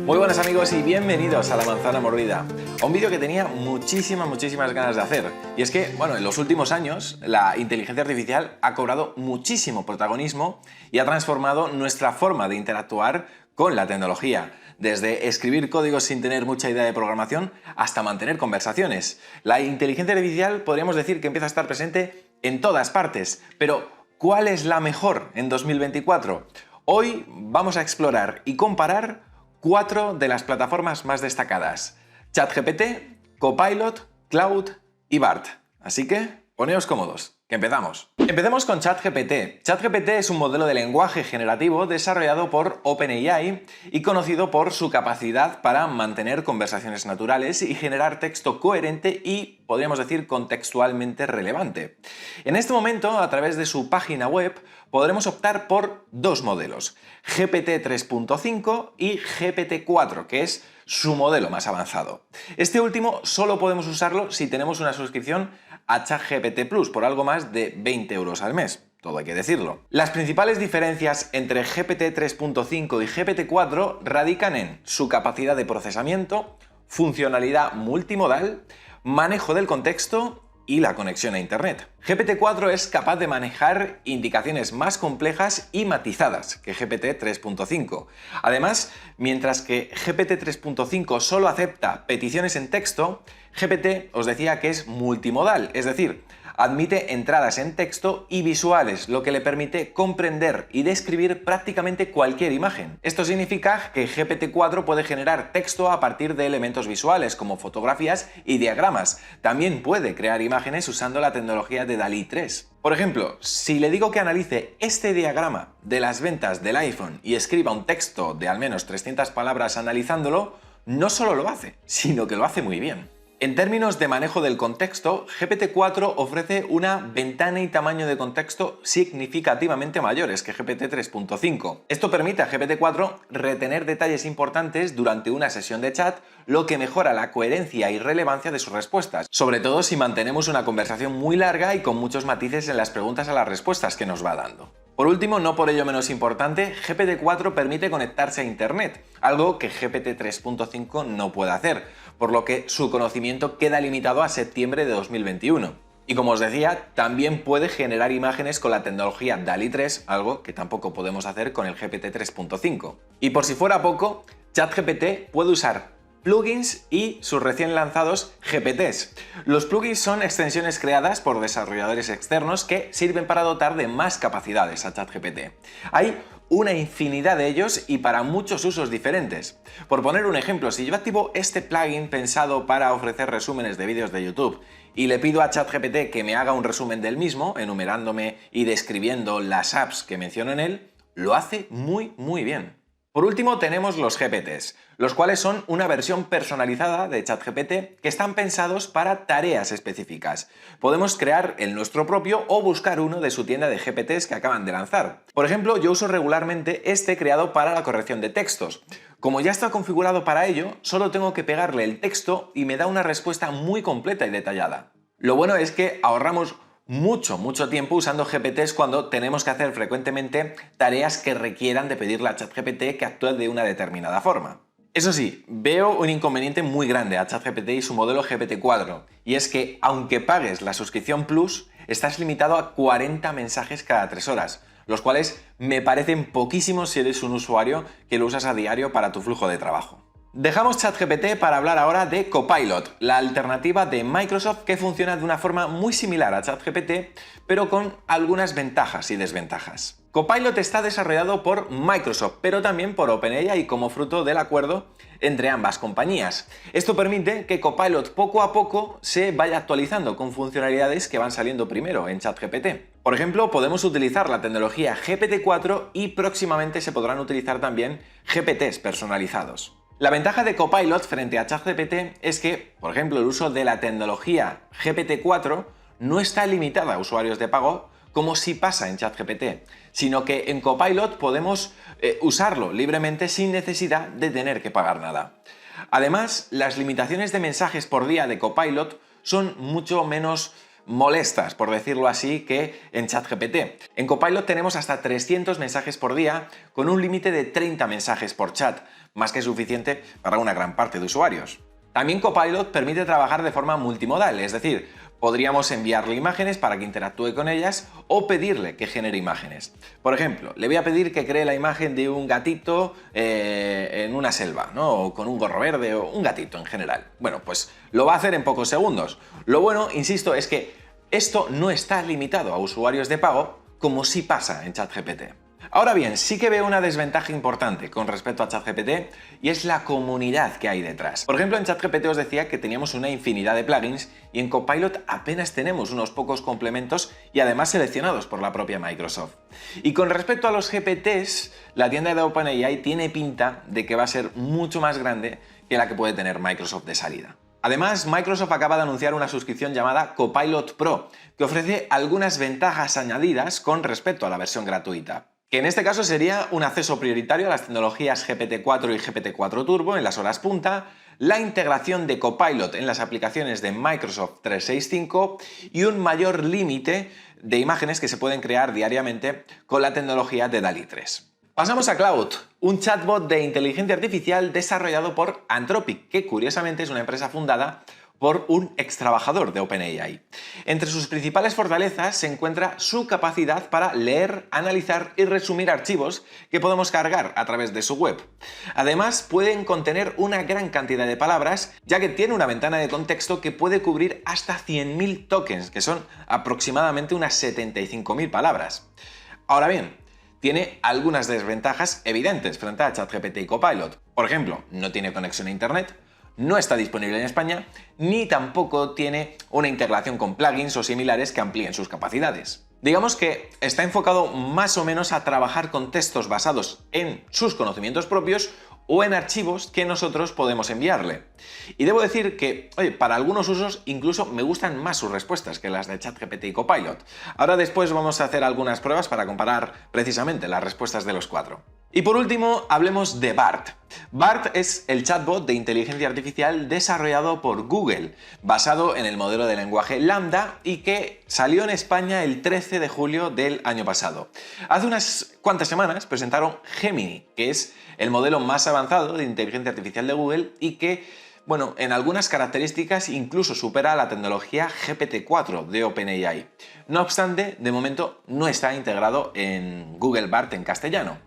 Muy buenas amigos y bienvenidos a La Manzana Mordida, a un vídeo que tenía muchísimas ganas de hacer. Y es que, bueno, en los últimos años la inteligencia artificial ha cobrado muchísimo protagonismo y ha transformado nuestra forma de interactuar con la tecnología. Desde escribir códigos sin tener mucha idea de programación hasta mantener conversaciones. La inteligencia artificial podríamos decir que empieza a estar presente en todas partes, pero ¿cuál es la mejor en 2024? Hoy vamos a explorar y comparar 4 de las plataformas más destacadas: ChatGPT, Copilot, Claude y Bard. Así que poneos cómodos, que empezamos. Empecemos con ChatGPT. ChatGPT es un modelo de lenguaje generativo desarrollado por OpenAI y conocido por su capacidad para mantener conversaciones naturales y generar texto coherente y, podríamos decir, contextualmente relevante. En este momento, a través de su página web, podremos optar por dos modelos: GPT 3.5 y GPT 4, que es su modelo más avanzado. Este último solo podemos usarlo si tenemos una suscripción a ChatGPT Plus por algo más de 20 € al mes. Todo hay que decirlo. Las principales diferencias entre GPT 3.5 y GPT 4 radican en su capacidad de procesamiento, funcionalidad multimodal, manejo del contexto y la conexión a Internet. GPT-4 es capaz de manejar indicaciones más complejas y matizadas que GPT 3.5. Además, mientras que GPT 3.5 solo acepta peticiones en texto, GPT os decía que es multimodal, es decir, admite entradas en texto y visuales, lo que le permite comprender y describir prácticamente cualquier imagen. Esto significa que GPT-4 puede generar texto a partir de elementos visuales como fotografías y diagramas. También puede crear imágenes usando la tecnología de DALL-E 3. Por ejemplo, si le digo que analice este diagrama de las ventas del iPhone y escriba un texto de al menos 300 palabras analizándolo, no solo lo hace, sino que lo hace muy bien. En términos de manejo del contexto, GPT-4 ofrece una ventana y tamaño de contexto significativamente mayores que GPT 3.5. Esto permite a GPT-4 retener detalles importantes durante una sesión de chat, lo que mejora la coherencia y relevancia de sus respuestas, sobre todo si mantenemos una conversación muy larga y con muchos matices en las preguntas a las respuestas que nos va dando. Por último, no por ello menos importante, GPT-4 permite conectarse a Internet, algo que GPT 3.5 no puede hacer, por lo que su conocimiento queda limitado a septiembre de 2021. Y como os decía, también puede generar imágenes con la tecnología DALL-E 3, algo que tampoco podemos hacer con el GPT 3.5. Y por si fuera poco, ChatGPT puede usar plugins y sus recién lanzados GPTs. Los plugins son extensiones creadas por desarrolladores externos que sirven para dotar de más capacidades a ChatGPT. Hay una infinidad de ellos y para muchos usos diferentes. Por poner un ejemplo, si yo activo este plugin pensado para ofrecer resúmenes de vídeos de YouTube y le pido a ChatGPT que me haga un resumen del mismo, enumerándome y describiendo las apps que menciono en él, lo hace muy bien. Por último tenemos los GPTs, los cuales son una versión personalizada de ChatGPT que están pensados para tareas específicas. Podemos crear el nuestro propio o buscar uno de su tienda de GPTs que acaban de lanzar. Por ejemplo, yo uso regularmente este creado para la corrección de textos. Como ya está configurado para ello, solo tengo que pegarle el texto y me da una respuesta muy completa y detallada. Lo bueno es que ahorramos mucho tiempo usando GPTs cuando tenemos que hacer frecuentemente tareas que requieran de pedirle a ChatGPT que actúe de una determinada forma. Eso sí, veo un inconveniente muy grande a ChatGPT y su modelo GPT-4, y es que aunque pagues la suscripción Plus, estás limitado a 40 mensajes cada 3 horas, los cuales me parecen poquísimos si eres un usuario que lo usas a diario para tu flujo de trabajo. Dejamos ChatGPT para hablar ahora de Copilot, la alternativa de Microsoft que funciona de una forma muy similar a ChatGPT, pero con algunas ventajas y desventajas. Copilot está desarrollado por Microsoft, pero también por OpenAI como fruto del acuerdo entre ambas compañías. Esto permite que Copilot poco a poco se vaya actualizando con funcionalidades que van saliendo primero en ChatGPT. Por ejemplo, podemos utilizar la tecnología GPT-4 y próximamente se podrán utilizar también GPTs personalizados. La ventaja de Copilot frente a ChatGPT es que, por ejemplo, el uso de la tecnología GPT-4 no está limitada a usuarios de pago como si pasa en ChatGPT, sino que en Copilot podemos usarlo libremente sin necesidad de tener que pagar nada. Además, las limitaciones de mensajes por día de Copilot son mucho menos molestas, por decirlo así, que en ChatGPT. En Copilot tenemos hasta 300 mensajes por día, con un límite de 30 mensajes por chat, más que suficiente para una gran parte de usuarios. También Copilot permite trabajar de forma multimodal, es decir, podríamos enviarle imágenes para que interactúe con ellas o pedirle que genere imágenes. Por ejemplo, le voy a pedir que cree la imagen de un gatito en una selva, ¿no? O con un gorro verde o un gatito en general. Bueno, pues lo va a hacer en pocos segundos. Lo bueno, insisto, es que esto no está limitado a usuarios de pago como sí pasa en ChatGPT. Ahora bien, sí que veo una desventaja importante con respecto a ChatGPT y es la comunidad que hay detrás. Por ejemplo, en ChatGPT os decía que teníamos una infinidad de plugins y en Copilot apenas tenemos unos pocos complementos y además seleccionados por la propia Microsoft. Y con respecto a los GPTs, la tienda de OpenAI tiene pinta de que va a ser mucho más grande que la que puede tener Microsoft de salida. Además, Microsoft acaba de anunciar una suscripción llamada Copilot Pro, que ofrece algunas ventajas añadidas con respecto a la versión gratuita. Que en este caso sería un acceso prioritario a las tecnologías GPT-4 y GPT-4 Turbo en las horas punta, la integración de Copilot en las aplicaciones de Microsoft 365 y un mayor límite de imágenes que se pueden crear diariamente con la tecnología de DALL-E 3. Pasamos a Cloud, un chatbot de inteligencia artificial desarrollado por Anthropic, que curiosamente es una empresa fundada por un ex trabajador de OpenAI. Entre sus principales fortalezas se encuentra su capacidad para leer, analizar y resumir archivos que podemos cargar a través de su web. Además, pueden contener una gran cantidad de palabras, ya que tiene una ventana de contexto que puede cubrir hasta 100.000 tokens, que son aproximadamente unas 75.000 palabras. Ahora bien, tiene algunas desventajas evidentes frente a ChatGPT y Copilot. Por ejemplo, no tiene conexión a Internet, no está disponible en España, ni tampoco tiene una integración con plugins o similares que amplíen sus capacidades. Digamos que está enfocado más o menos a trabajar con textos basados en sus conocimientos propios o en archivos que nosotros podemos enviarle. Y debo decir que, oye, para algunos usos incluso me gustan más sus respuestas que las de ChatGPT y Copilot. Ahora después vamos a hacer algunas pruebas para comparar precisamente las respuestas de los cuatro. Y por último, hablemos de BART. BART es el chatbot de inteligencia artificial desarrollado por Google, basado en el modelo de lenguaje Lambda y que salió en España el 13 de julio del año pasado. Hace unas cuantas semanas presentaron Gemini, que es el modelo más avanzado de inteligencia artificial de Google y que, bueno, en algunas características incluso supera a la tecnología GPT-4 de OpenAI. No obstante, de momento no está integrado en Google BART en castellano.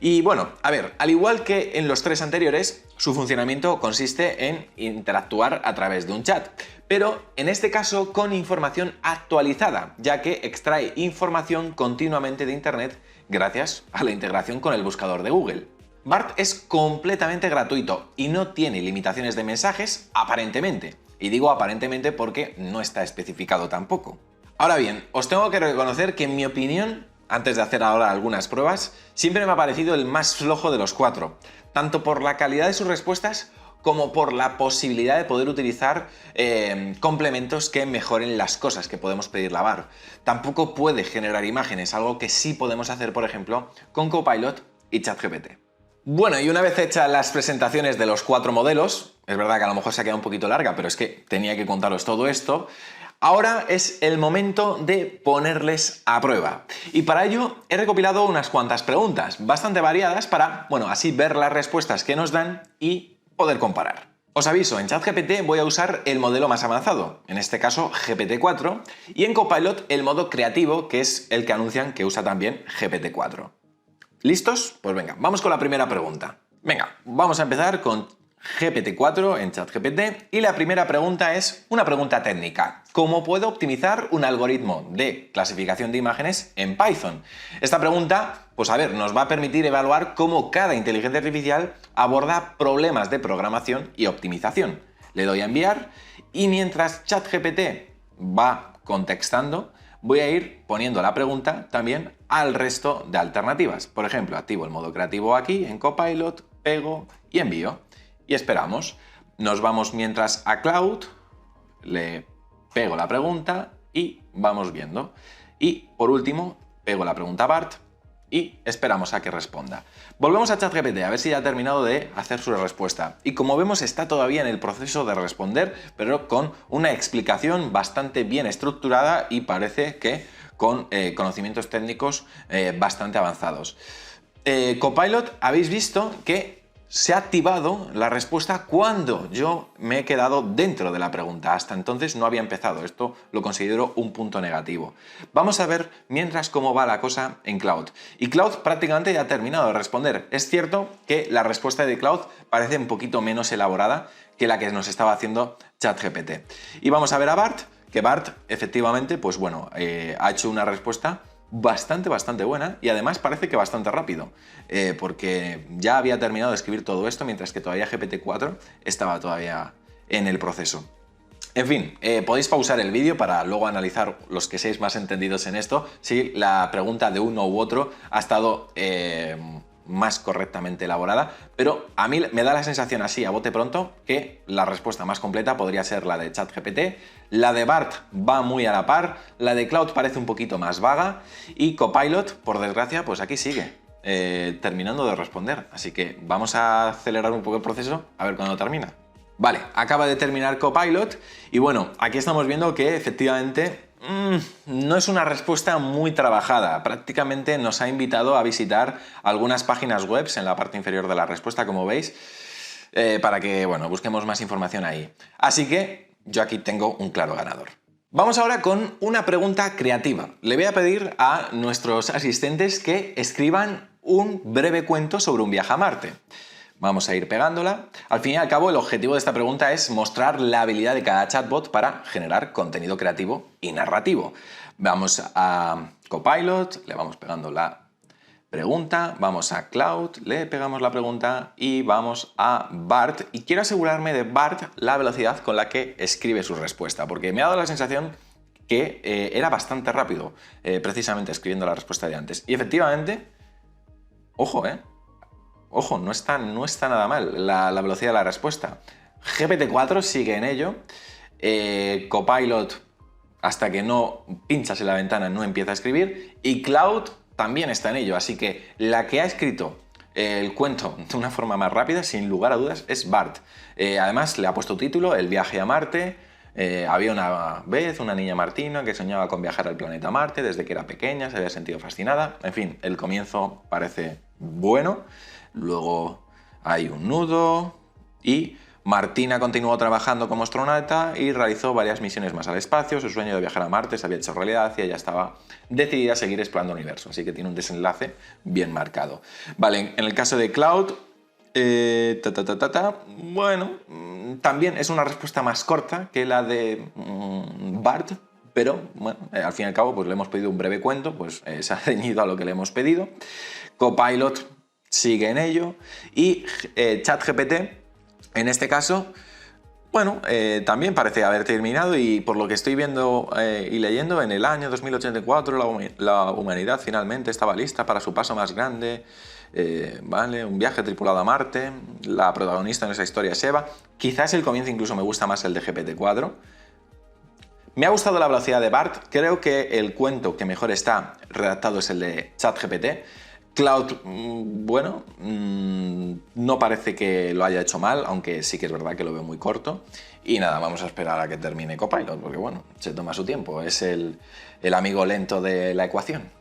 Y bueno, a ver, al igual que en los tres anteriores, su funcionamiento consiste en interactuar a través de un chat, pero en este caso con información actualizada, ya que extrae información continuamente de Internet gracias a la integración con el buscador de Google. BART es completamente gratuito y no tiene limitaciones de mensajes, aparentemente. Y digo aparentemente porque no está especificado tampoco. Ahora bien, os tengo que reconocer que en mi opinión, antes de hacer ahora algunas pruebas, siempre me ha parecido el más flojo de los cuatro, tanto por la calidad de sus respuestas como por la posibilidad de poder utilizar complementos que mejoren las cosas que podemos pedirle a BART. Tampoco puede generar imágenes, algo que sí podemos hacer, por ejemplo, con Copilot y ChatGPT. Bueno, y una vez hechas las presentaciones de los cuatro modelos, es verdad que a lo mejor se ha quedado un poquito larga, pero es que tenía que contaros todo esto. Ahora es el momento de ponerles a prueba. Y para ello he recopilado unas cuantas preguntas, bastante variadas, para, bueno, así ver las respuestas que nos dan y poder comparar. Os aviso, en ChatGPT voy a usar el modelo más avanzado, en este caso GPT-4, y en Copilot el modo creativo, que es el que anuncian que usa también GPT-4. ¿Listos? Pues venga, vamos con la primera pregunta. Venga, vamos a empezar con GPT-4 en ChatGPT y la primera pregunta es una pregunta técnica. ¿Cómo puedo optimizar un algoritmo de clasificación de imágenes en Python? Esta pregunta, pues a ver, nos va a permitir evaluar cómo cada inteligencia artificial aborda problemas de programación y optimización. Le doy a enviar y mientras ChatGPT va contestando, voy a ir poniendo la pregunta también al resto de alternativas. Por ejemplo, activo el modo creativo aquí en Copilot, pego y envío. Y esperamos. Nos vamos mientras a Cloud, le pego la pregunta y vamos viendo. Y por último, pego la pregunta a BART y esperamos a que responda. Volvemos a ChatGPT a ver si ya ha terminado de hacer su respuesta. Y como vemos está todavía en el proceso de responder, pero con una explicación bastante bien estructurada y parece que con conocimientos técnicos bastante avanzados. Copilot, habéis visto que se ha activado la respuesta cuando yo me he quedado dentro de la pregunta. Hasta entonces no había empezado. Esto lo considero un punto negativo. Vamos a ver mientras cómo va la cosa en Cloud. Y Cloud prácticamente ya ha terminado de responder. Es cierto que la respuesta de Cloud parece un poquito menos elaborada que la que nos estaba haciendo ChatGPT. Y vamos a ver a Bart, que Bart efectivamente, pues bueno, ha hecho una respuesta bastante buena y además parece que bastante rápido, porque ya había terminado de escribir todo esto mientras que todavía GPT-4 estaba todavía en el proceso. En fin, podéis pausar el vídeo para luego analizar, los que seáis más entendidos en esto, si la pregunta de uno u otro ha estado más correctamente elaborada, pero a mí me da la sensación así a bote pronto que la respuesta más completa podría ser la de ChatGPT, la de Bart va muy a la par, la de Cloud parece un poquito más vaga y Copilot, por desgracia, pues aquí sigue terminando de responder, así que vamos a acelerar un poco el proceso a ver cuándo termina. Vale, acaba de terminar Copilot y bueno, aquí estamos viendo que efectivamente no es una respuesta muy trabajada. Prácticamente nos ha invitado a visitar algunas páginas web en la parte inferior de la respuesta, como veis, para que bueno, busquemos más información ahí. Así que yo aquí tengo un claro ganador. Vamos ahora con una pregunta creativa. Le voy a pedir a nuestros asistentes que escriban un breve cuento sobre un viaje a Marte. Vamos a ir pegándola. Al fin y al cabo, el objetivo de esta pregunta es mostrar la habilidad de cada chatbot para generar contenido creativo y narrativo. Vamos a Copilot, le vamos pegando la pregunta, vamos a Cloud, le pegamos la pregunta y vamos a Bart. Y quiero asegurarme de Bart la velocidad con la que escribe su respuesta, porque me ha dado la sensación que era bastante rápido, precisamente escribiendo la respuesta de antes. Y efectivamente, ojo, Ojo, no está nada mal la velocidad de la respuesta. GPT-4 sigue en ello. Copilot, hasta que no pinchas en la ventana, no empieza a escribir. Y Cloud también está en ello. Así que la que ha escrito el cuento de una forma más rápida, sin lugar a dudas, es Bart. Además, le ha puesto título, El viaje a Marte. Había una vez una niña martina que soñaba con viajar al planeta Marte desde que era pequeña, se había sentido fascinada. En fin, el comienzo parece bueno. Luego hay un nudo y Martina continuó trabajando como astronauta y realizó varias misiones más al espacio. Su sueño de viajar a Marte se había hecho realidad y ella estaba decidida a seguir explorando el universo. Así que tiene un desenlace bien marcado. Vale, en el caso de Cloud, bueno, también es una respuesta más corta que la de Bart, pero bueno, al fin y al cabo pues le hemos pedido un breve cuento, pues se ha ceñido a lo que le hemos pedido. Copilot sigue en ello y ChatGPT, en este caso, bueno, también parece haber terminado y por lo que estoy viendo y leyendo, en el año 2084 la humanidad finalmente estaba lista para su paso más grande, vale, un viaje tripulado a Marte, la protagonista en esa historia es Eva. Quizás el comienzo incluso me gusta más el de GPT-4. Me ha gustado la velocidad de Bart, creo que el cuento que mejor está redactado es el de ChatGPT. Cloud, bueno, no parece que lo haya hecho mal, aunque sí que es verdad que lo veo muy corto. Y nada, vamos a esperar a que termine Copilot, porque bueno, se toma su tiempo, es el amigo lento de la ecuación.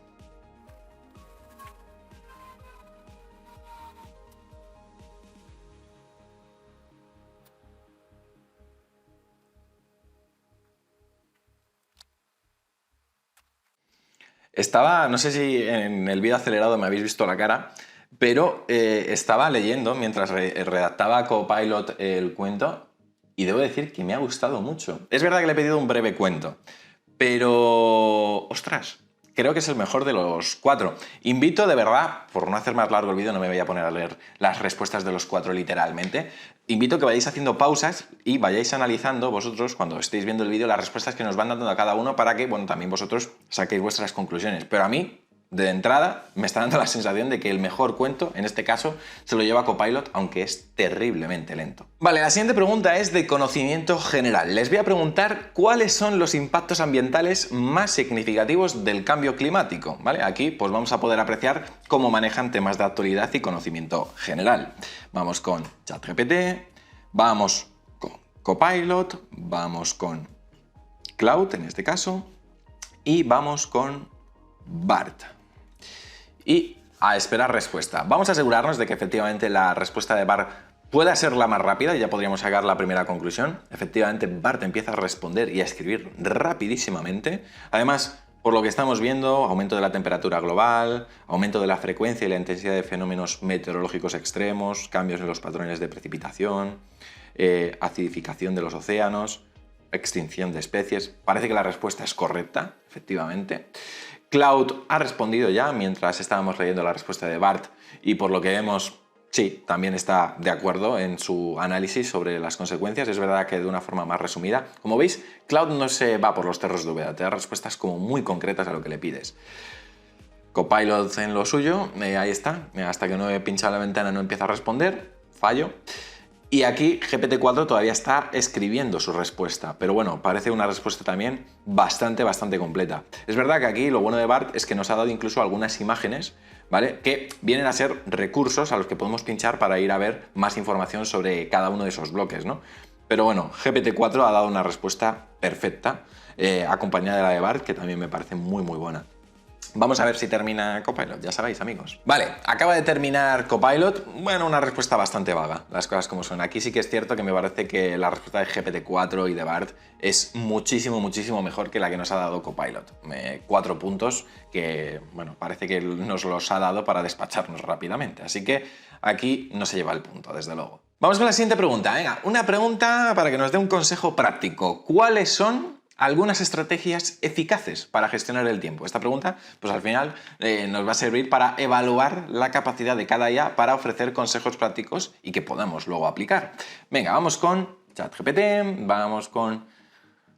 Estaba, no sé si en el vídeo acelerado me habéis visto la cara, pero estaba leyendo mientras redactaba Copilot el cuento y debo decir que me ha gustado mucho. Es verdad que le he pedido un breve cuento, pero ostras, creo que es el mejor de los 4. Invito de verdad, por no hacer más largo el vídeo, no me voy a poner a leer las respuestas de los 4 literalmente. Invito a que vayáis haciendo pausas y vayáis analizando vosotros, cuando estéis viendo el vídeo, las respuestas que nos van dando a cada uno para que, bueno, también vosotros saquéis vuestras conclusiones. Pero a mí de entrada me está dando la sensación de que el mejor cuento, en este caso, se lo lleva Copilot, aunque es terriblemente lento. Vale, la siguiente pregunta es de conocimiento general. Les voy a preguntar cuáles son los impactos ambientales más significativos del cambio climático. ¿Vale? Aquí pues vamos a poder apreciar cómo manejan temas de actualidad y conocimiento general. Vamos con ChatGPT, vamos con Copilot, vamos con Claude en este caso, y vamos con BART. Y a esperar respuesta. Vamos a asegurarnos de que efectivamente la respuesta de BART pueda ser la más rápida y ya podríamos sacar la primera conclusión. Efectivamente, BART empieza a responder y a escribir rapidísimamente. Además, por lo que estamos viendo, aumento de la temperatura global, aumento de la frecuencia y la intensidad de fenómenos meteorológicos extremos, cambios en los patrones de precipitación, acidificación de los océanos, extinción de especies. Parece que la respuesta es correcta, efectivamente. Claude ha respondido ya mientras estábamos leyendo la respuesta de BART y por lo que vemos, sí, también está de acuerdo en su análisis sobre las consecuencias. Es verdad que de una forma más resumida. Como veis, Claude no se va por los terros de Úbeda, te da respuestas como muy concretas a lo que le pides. Copilot en lo suyo, ahí está, hasta que no he pinchado la ventana no empieza a responder, fallo. Y aquí GPT-4 todavía está escribiendo su respuesta, pero bueno, parece una respuesta también bastante completa. Es verdad que aquí lo bueno de BART es que nos ha dado incluso algunas imágenes, ¿vale? Que vienen a ser recursos a los que podemos pinchar para ir a ver más información sobre cada uno de esos bloques, ¿no? Pero bueno, GPT-4 ha dado una respuesta perfecta, acompañada de la de BART, que también me parece muy buena. Vamos a ver si termina Copilot, ya sabéis, amigos. Vale, acaba de terminar Copilot. Bueno, una respuesta bastante vaga, las cosas como son. Aquí sí que es cierto que me parece que la respuesta de GPT-4 y de BART es muchísimo mejor que la que nos ha dado Copilot. 4 puntos que, bueno, parece que nos los ha dado para despacharnos rápidamente. Así que aquí no se lleva el punto, desde luego. Vamos con la siguiente pregunta. Venga, una pregunta para que nos dé un consejo práctico. ¿Cuáles son algunas estrategias eficaces para gestionar el tiempo? Esta pregunta, pues al final nos va a servir para evaluar la capacidad de cada IA para ofrecer consejos prácticos y que podamos luego aplicar. Venga, vamos con ChatGPT, vamos con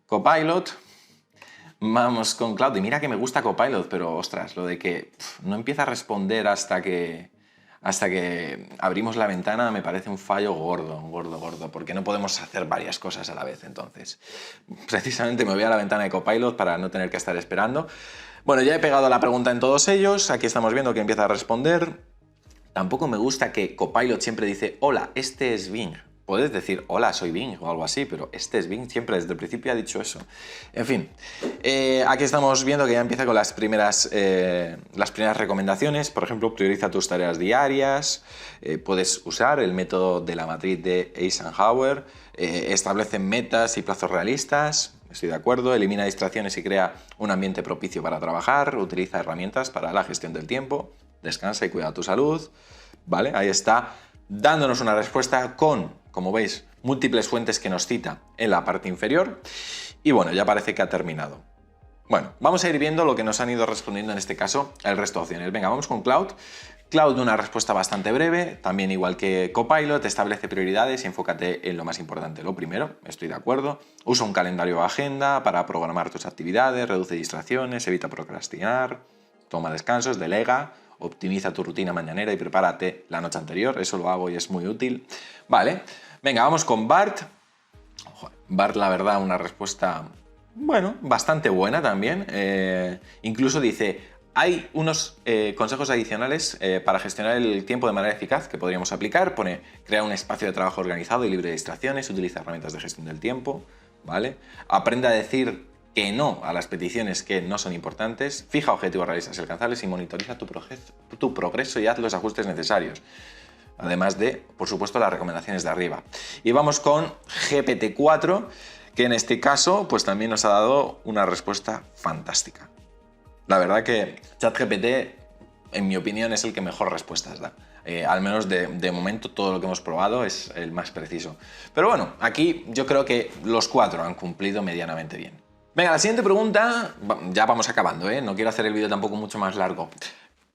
Copilot, vamos con Claude. Y mira que me gusta Copilot, pero ostras, lo de que no empieza a responder hasta que abrimos la ventana me parece un fallo gordo, porque no podemos hacer varias cosas a la vez. Entonces, precisamente me voy a la ventana de Copilot para no tener que estar esperando. Bueno, ya he pegado la pregunta en todos ellos, aquí estamos viendo que empieza a responder. Tampoco me gusta que Copilot siempre dice, hola, este es Bing. Puedes decir, hola, soy Bing o algo así, pero este es Bing, siempre desde el principio ha dicho eso. En fin, aquí estamos viendo que ya empieza con las primeras recomendaciones. Por ejemplo, prioriza tus tareas diarias, puedes usar el método de la matriz de Eisenhower, establece metas y plazos realistas, estoy de acuerdo, elimina distracciones y crea un ambiente propicio para trabajar, utiliza herramientas para la gestión del tiempo, descansa y cuida tu salud. ¿Vale? Ahí está, dándonos una respuesta con, como veis, múltiples fuentes que nos cita en la parte inferior. Y bueno, ya parece que ha terminado. Bueno, vamos a ir viendo lo que nos han ido respondiendo en este caso el resto de opciones. Venga, vamos con Claude. Claude, una respuesta bastante breve, también igual que Copilot, establece prioridades y enfócate en lo más importante. Lo primero, estoy de acuerdo. Usa un calendario o agenda para programar tus actividades, reduce distracciones, evita procrastinar, toma descansos, delega, optimiza tu rutina mañanera y prepárate la noche anterior. Eso lo hago y es muy útil. Vale, venga, vamos con BART. BART, la verdad, una respuesta, bueno, bastante buena también. Incluso dice, hay unos consejos adicionales para gestionar el tiempo de manera eficaz que podríamos aplicar. Pone, crea un espacio de trabajo organizado y libre de distracciones, utiliza herramientas de gestión del tiempo, ¿vale? Aprende a decir que no a las peticiones que no son importantes, fija objetivos realistas y alcanzables y monitoriza tu progreso y haz los ajustes necesarios. Además de, por supuesto, las recomendaciones de arriba. Y vamos con GPT-4, que en este caso pues también nos ha dado una respuesta fantástica. La verdad que ChatGPT, en mi opinión, es el que mejor respuestas da. Al menos de momento todo lo que hemos probado es el más preciso. Pero bueno, aquí yo creo que los 4 han cumplido medianamente bien. Venga, la siguiente pregunta, ya vamos acabando, no quiero hacer el vídeo tampoco mucho más largo.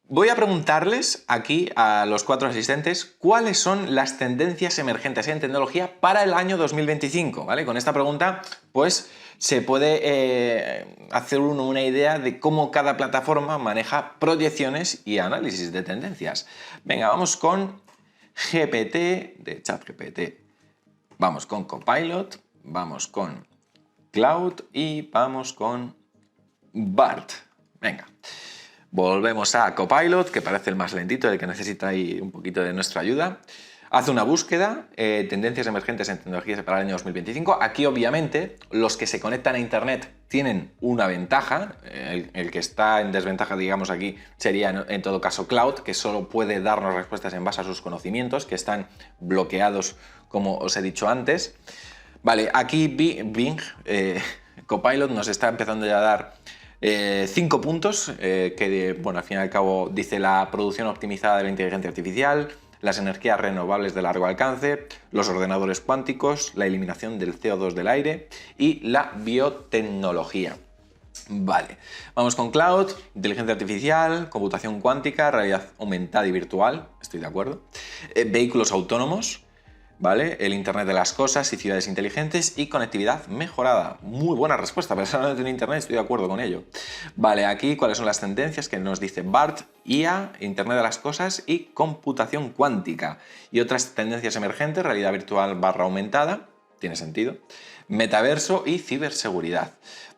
Voy a preguntarles aquí a los 4 asistentes cuáles son las tendencias emergentes en tecnología para el año 2025, ¿vale? Con esta pregunta, pues, se puede hacer uno una idea de cómo cada plataforma maneja proyecciones y análisis de tendencias. Venga, vamos con GPT, de ChatGPT. Vamos con Copilot, vamos con Cloud y vamos con BART. Venga. Volvemos a Copilot, que parece el más lentito, el que necesita ahí un poquito de nuestra ayuda. Hace una búsqueda, tendencias emergentes en tecnologías para el año 2025. Aquí, obviamente, los que se conectan a Internet tienen una ventaja. El que está en desventaja, digamos aquí, sería en todo caso Cloud, que solo puede darnos respuestas en base a sus conocimientos, que están bloqueados, como os he dicho antes. Vale, aquí Bing, Copilot, nos está empezando ya a dar 5 puntos que, bueno, al fin y al cabo dice la producción optimizada de la inteligencia artificial, las energías renovables de largo alcance, los ordenadores cuánticos, la eliminación del CO2 del aire y la biotecnología. Vale, vamos con Cloud, inteligencia artificial, computación cuántica, realidad aumentada y virtual, estoy de acuerdo, vehículos autónomos, ¿vale? El Internet de las cosas y ciudades inteligentes y conectividad mejorada. Muy buena respuesta, personalmente en Internet estoy de acuerdo con ello. Vale, aquí cuáles son las tendencias que nos dice BART, IA, Internet de las cosas y computación cuántica. Y otras tendencias emergentes, realidad virtual / aumentada, tiene sentido, metaverso y ciberseguridad.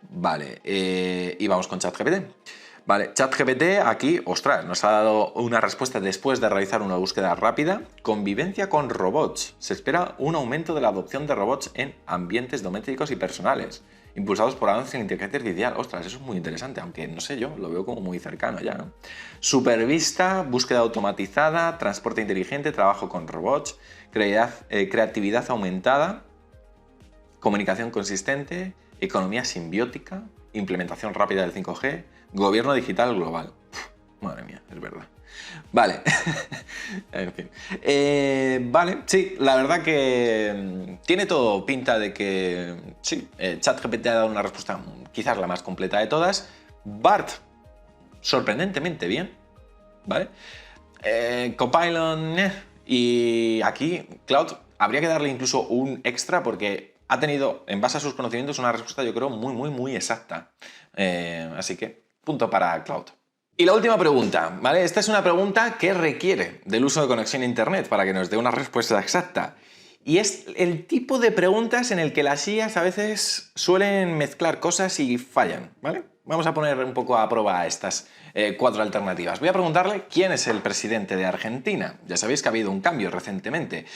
Vale, y vamos con ChatGPT. Vale, ChatGPT aquí, ostras, nos ha dado una respuesta después de realizar una búsqueda rápida. Convivencia con robots. Se espera un aumento de la adopción de robots en ambientes domésticos y personales, impulsados por avances en inteligencia artificial. Ostras, eso es muy interesante, aunque no sé yo, lo veo como muy cercano ya, ¿no? Supervista, búsqueda automatizada, transporte inteligente, trabajo con robots, creatividad aumentada, comunicación consistente, economía simbiótica, implementación rápida del 5G, gobierno digital global. Madre mía, es verdad. Vale. En fin. Vale, sí, la verdad que tiene todo pinta de que sí, ChatGPT ha dado una respuesta quizás la más completa de todas. BART, sorprendentemente bien, ¿vale? Copilot, y aquí Cloud habría que darle incluso un extra porque ha tenido, en base a sus conocimientos, una respuesta yo creo muy exacta. Así que punto para Cloud. Y la última pregunta, ¿vale? Esta es una pregunta que requiere del uso de conexión a Internet para que nos dé una respuesta exacta. Y es el tipo de preguntas en el que las IAs a veces suelen mezclar cosas y fallan, ¿vale? Vamos a poner un poco a prueba estas 4 alternativas. Voy a preguntarle quién es el presidente de Argentina. Ya sabéis que ha habido un cambio recientemente.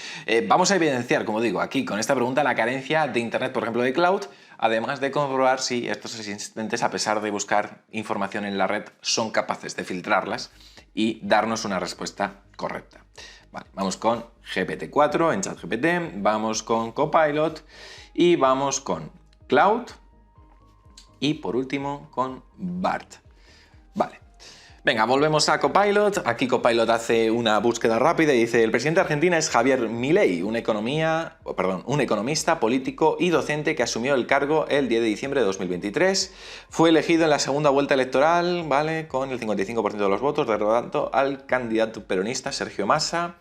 Vamos a evidenciar, como digo, aquí con esta pregunta la carencia de Internet, por ejemplo, de Cloud, además de comprobar si estos asistentes, a pesar de buscar información en la red, son capaces de filtrarlas y darnos una respuesta correcta. Vale, vamos con GPT-4 en ChatGPT, vamos con Copilot y vamos con Cloud y por último con BART. Vale. Venga, volvemos a Copilot. Aquí Copilot hace una búsqueda rápida y dice: el presidente de Argentina es Javier Milei, un economista, político y docente que asumió el cargo el 10 de diciembre de 2023. Fue elegido en la segunda vuelta electoral, ¿vale? Con el 55% de los votos, derrotando al candidato peronista Sergio Massa.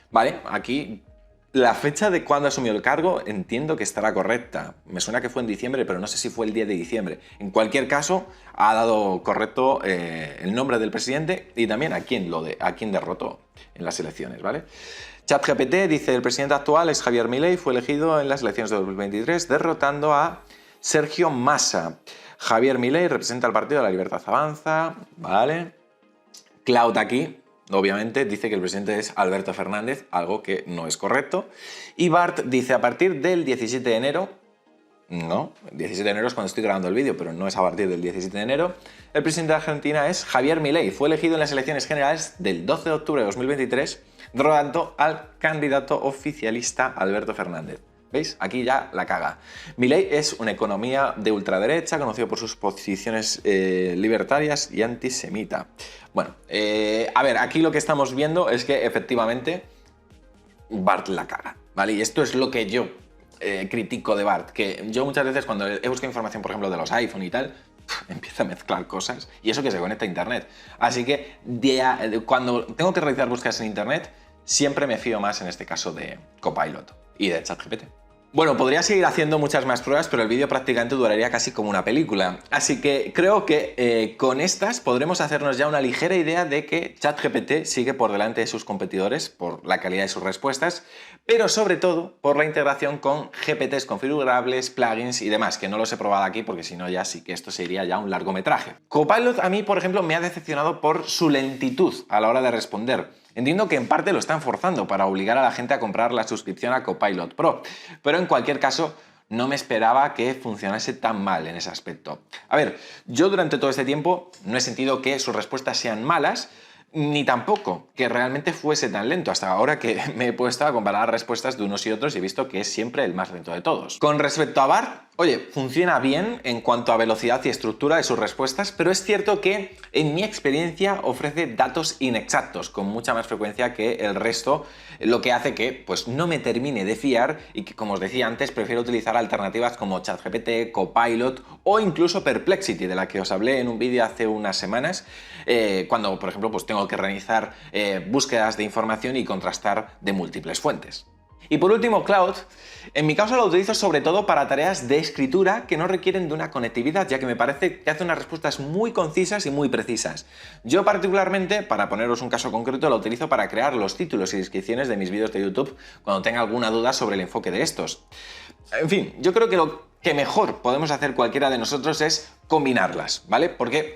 Vale, aquí la fecha de cuando asumió el cargo entiendo que estará correcta. Me suena que fue en diciembre, pero no sé si fue el 10 de diciembre. En cualquier caso, ha dado correcto el nombre del presidente y también a quién derrotó en las elecciones, ¿vale? ChatGPT dice: el presidente actual es Javier Milei, fue elegido en las elecciones de 2023 derrotando a Sergio Massa. Javier Milei representa al Partido de la Libertad Avanza, ¿vale? Cloud aquí, obviamente, dice que el presidente es Alberto Fernández, algo que no es correcto. Y BART dice: a partir del 17 de enero, no, el 17 de enero es cuando estoy grabando el vídeo, pero no es a partir del 17 de enero, el presidente de Argentina es Javier Milei, fue elegido en las elecciones generales del 12 de octubre de 2023, derrotando al candidato oficialista Alberto Fernández. ¿Veis? Aquí ya la caga. Milei es una economía de ultraderecha, conocido por sus posiciones libertarias y antisemita. Bueno, a ver, aquí lo que estamos viendo es que efectivamente BART la caga, ¿vale? Y esto es lo que yo critico de BART, que yo muchas veces cuando he buscado información, por ejemplo, de los iPhone y tal, empieza a mezclar cosas y eso que se conecta a internet. Así que cuando tengo que realizar búsquedas en internet, siempre me fío más en este caso de Copilot y de ChatGPT. Bueno, podría seguir haciendo muchas más pruebas, pero el vídeo prácticamente duraría casi como una película. Así que creo que con estas podremos hacernos ya una ligera idea de que ChatGPT sigue por delante de sus competidores por la calidad de sus respuestas, pero sobre todo por la integración con GPTs configurables, plugins y demás, que no los he probado aquí porque si no ya sí que esto sería ya un largometraje. Copilot a mí, por ejemplo, me ha decepcionado por su lentitud a la hora de responder. Entiendo que en parte lo están forzando para obligar a la gente a comprar la suscripción a Copilot Pro, pero en cualquier caso no me esperaba que funcionase tan mal en ese aspecto. A ver, yo durante todo este tiempo no he sentido que sus respuestas sean malas, ni tampoco que realmente fuese tan lento, hasta ahora que me he puesto a comparar respuestas de unos y otros y he visto que es siempre el más lento de todos. Con respecto a Bard, oye, funciona bien en cuanto a velocidad y estructura de sus respuestas, pero es cierto que en mi experiencia ofrece datos inexactos con mucha más frecuencia que el resto, lo que hace que pues, no me termine de fiar y que, como os decía antes, prefiero utilizar alternativas como ChatGPT, Copilot o incluso Perplexity, de la que os hablé en un vídeo hace unas semanas, cuando, por ejemplo, pues tengo que realizar búsquedas de información y contrastar de múltiples fuentes. Y por último, Claude, en mi caso lo utilizo sobre todo para tareas de escritura que no requieren de una conectividad, ya que me parece que hace unas respuestas muy concisas y muy precisas. Yo particularmente, para poneros un caso concreto, lo utilizo para crear los títulos y descripciones de mis vídeos de YouTube cuando tenga alguna duda sobre el enfoque de estos. En fin, yo creo que lo que mejor podemos hacer cualquiera de nosotros es combinarlas, ¿vale? Porque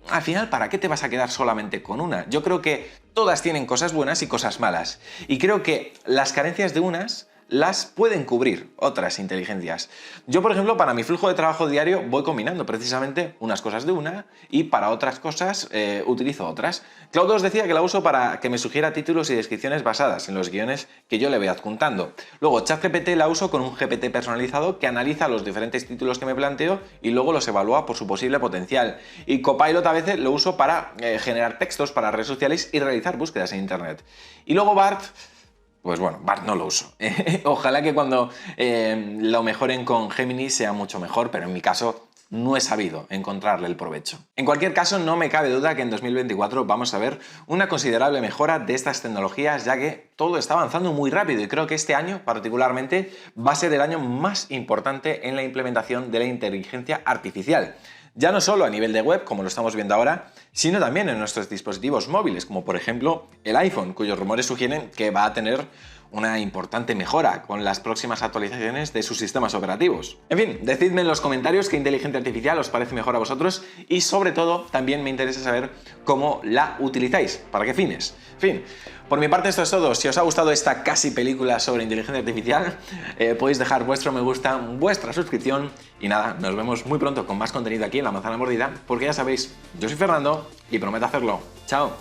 al final, ¿para qué te vas a quedar solamente con una? Yo creo que todas tienen cosas buenas y cosas malas. Y creo que las carencias de unas las pueden cubrir otras inteligencias. Yo, por ejemplo, para mi flujo de trabajo diario voy combinando precisamente unas cosas de una y para otras cosas utilizo otras. Claudio os decía que la uso para que me sugiera títulos y descripciones basadas en los guiones que yo le voy adjuntando. Luego, ChatGPT la uso con un GPT personalizado que analiza los diferentes títulos que me planteo y luego los evalúa por su posible potencial. Y Copilot a veces lo uso para generar textos para redes sociales y realizar búsquedas en internet. Y luego Bard, pues bueno, Bard no lo uso. Ojalá que cuando lo mejoren con Gemini sea mucho mejor, pero en mi caso no he sabido encontrarle el provecho. En cualquier caso, no me cabe duda que en 2024 vamos a ver una considerable mejora de estas tecnologías, ya que todo está avanzando muy rápido y creo que este año particularmente va a ser el año más importante en la implementación de la inteligencia artificial. Ya no solo a nivel de web, como lo estamos viendo ahora, sino también en nuestros dispositivos móviles, como por ejemplo el iPhone, cuyos rumores sugieren que va a tener una importante mejora con las próximas actualizaciones de sus sistemas operativos. En fin, decidme en los comentarios qué inteligencia artificial os parece mejor a vosotros y sobre todo también me interesa saber cómo la utilizáis, para qué fines. En fin, por mi parte esto es todo. Si os ha gustado esta casi película sobre inteligencia artificial, podéis dejar vuestro me gusta, vuestra suscripción y nada, nos vemos muy pronto con más contenido aquí en La Manzana Mordida, porque ya sabéis, yo soy Fernando y prometo hacerlo. ¡Chao!